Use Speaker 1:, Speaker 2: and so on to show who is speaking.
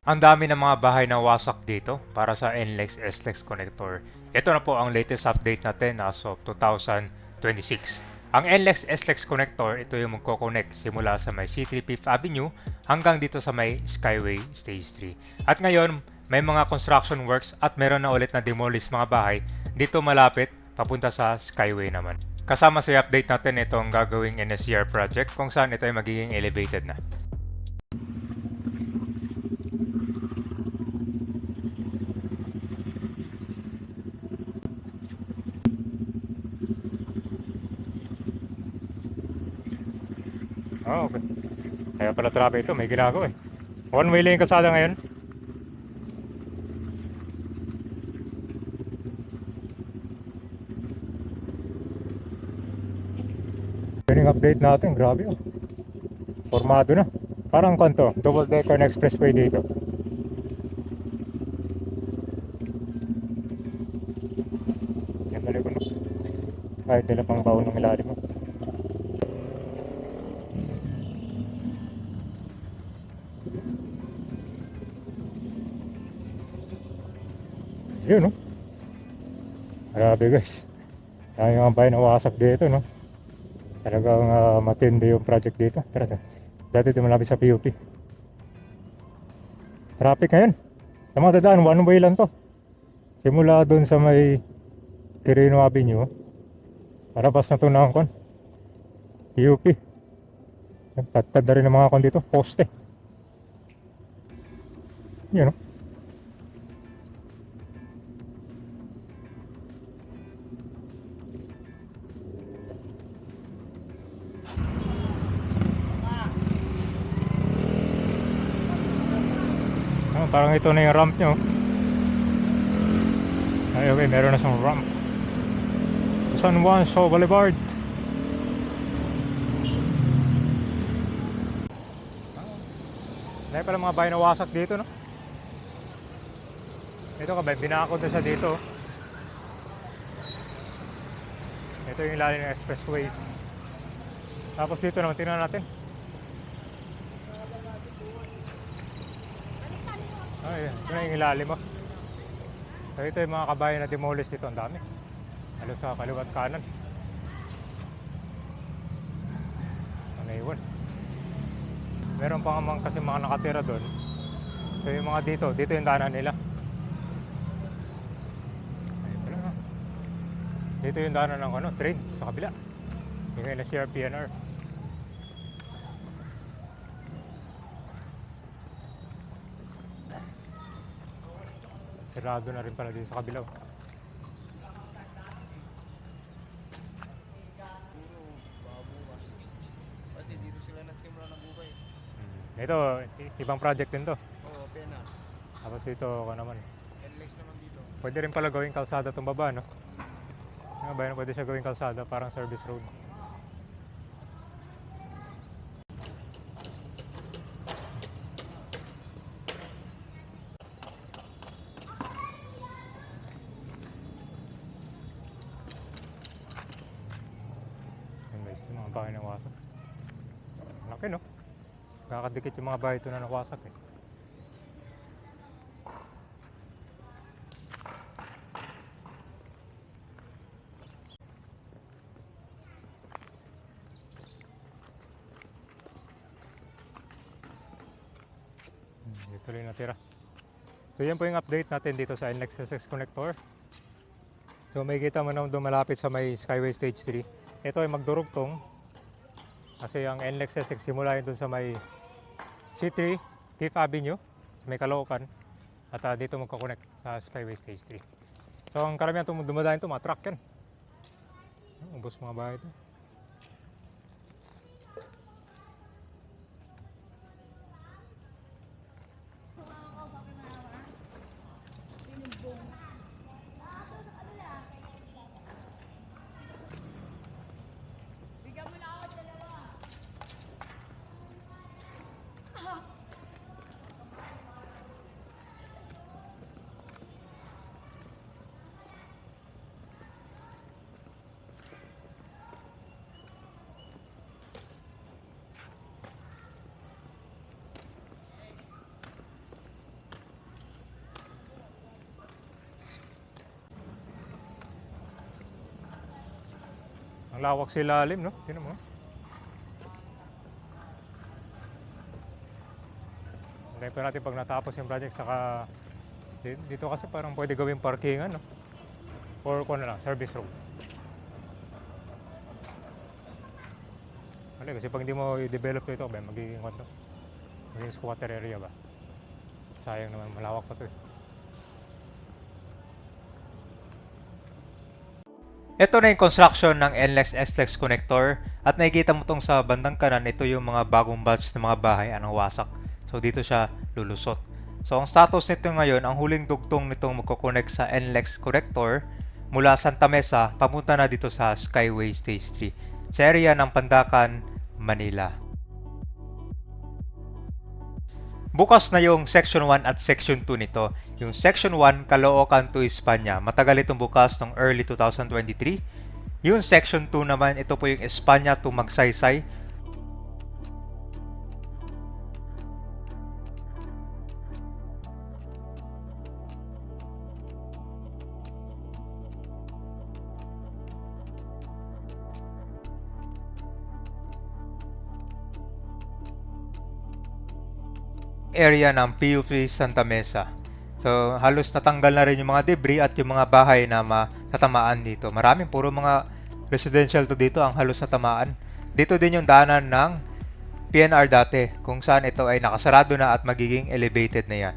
Speaker 1: Ang dami ng mga bahay na wasak dito para sa NLEX SLEX connector. Ito na po ang latest update natin as of 2026. Ang NLEX SLEX connector, ito yung magkoconnect simula sa may C3 Fifth Avenue hanggang dito sa may Skyway Stage 3. At ngayon, may mga construction works at meron na ulit na demolish mga bahay dito malapit papunta sa Skyway naman. Kasama sa update natin itong gagawing NSCR project kung saan ito ay magiging elevated na. Oh, okay. Kaya pala traffic ito, may ginagawa eh. One way lang yung kalsada ngayon. Yun yung update natin, grabe oh. Formado na. Parang kanto, double decker na expressway dito. Yan balik ko no. Kahit nila pang baon ng ilalim mo. Yun no. Grabe guys. Kaya yung bahay na wasak dito no. Talagang matindi yung project dito. Tara. Dati ito malapit sa PUP. Traffic ngayon. Sa mga dadaan, one way lang to. Simula doon sa may Quirino Avenue. Parabas na to ng kon. PUP. Tatad na rin ng mga kon dito. Poste. Yun no. Parang ito na yung ramp nyo. Ay okay, meron na siyang ramp. San Juan Shaw Boulevard. Dahil pala mga bahay na wasak dito no. Ito ka ba, binakod na siya dito. Ito yung ilalim ng expressway. Tapos dito naman, tingnan natin. Ay, ito na yung ilalim mo. So ito yung mga kabayan na demolish dito, ang dami. Halos sa kaliwat kanan. Ano yun? Meron pa naman kasi mga nakatira doon. So yung mga dito yung daanan nila. Ay, pala na. Dito yung daanan ng train sa kabila. Yung NSCR PNR. Sarado na rin pala dito sa kabila.
Speaker 2: Kasi dito sila nagsimula ng buhay.
Speaker 1: Ito, ibang project din to.
Speaker 2: Oo, pena.
Speaker 1: Tapos dito ka naman.
Speaker 2: NLEX naman dito.
Speaker 1: Pwede rin pala gawing kalsada itong baba, no? Yung bayan, pwede siya gawing kalsada, parang service road. Yan guys, yung mga bahay na wasak. Laki, no? Kakadikit yung mga bahay ito na nawasak eh. Dito lang natira. So yan po yung update natin dito sa NLEX SX Connector. So may kita mo naman doon malapit sa may Skyway Stage 3. Ito ay magdurugtong. Kasi ang NLEX SX simula yun doon sa may C3 Fifth Avenue, may Caloocan. At dito magkakonect sa Skyway Stage 3. So ang karamihan dumadahin ito, mga truck yan. Ubos mga bahay ito. lawak sa ilalim, no? Tingnan mo. Hintayin pa natin pag natapos yung project, saka dito kasi parang pwede gawing parkingan, no? Or kung ano lang, service road. Ano, kasi pag hindi mo i-develop ito, ba, magiging ano, magiging squatter area ba? Sayang naman, malawak pa to eh. Ito na yung construction ng NLEX SLEX connector at nakikita mo tong sa bandang kanan, ito yung mga bagong batch ng mga bahay anong wasak. So dito siya lulusot. So ang status nito ngayon, ang huling dugtong nitong magkoconnect sa NLEX connector mula Santa Mesa papunta na dito sa Skyway Stage 3 sa area ng Pandacan, Manila. Bukas na yung Section 1 at Section 2 nito. Yung Section 1, Caloocan to Espanya. Matagal itong bukas ng early 2023. Yung Section 2 naman, ito po yung Espanya to Magsaysay. Area ng PUP Santa Mesa. So, halos natanggal na rin yung mga debris at yung mga bahay na matatamaan dito. Maraming puro mga residential to dito ang halos natamaan. Dito din yung daanan ng PNR dati, kung saan ito ay nakasarado na at magiging elevated na yan.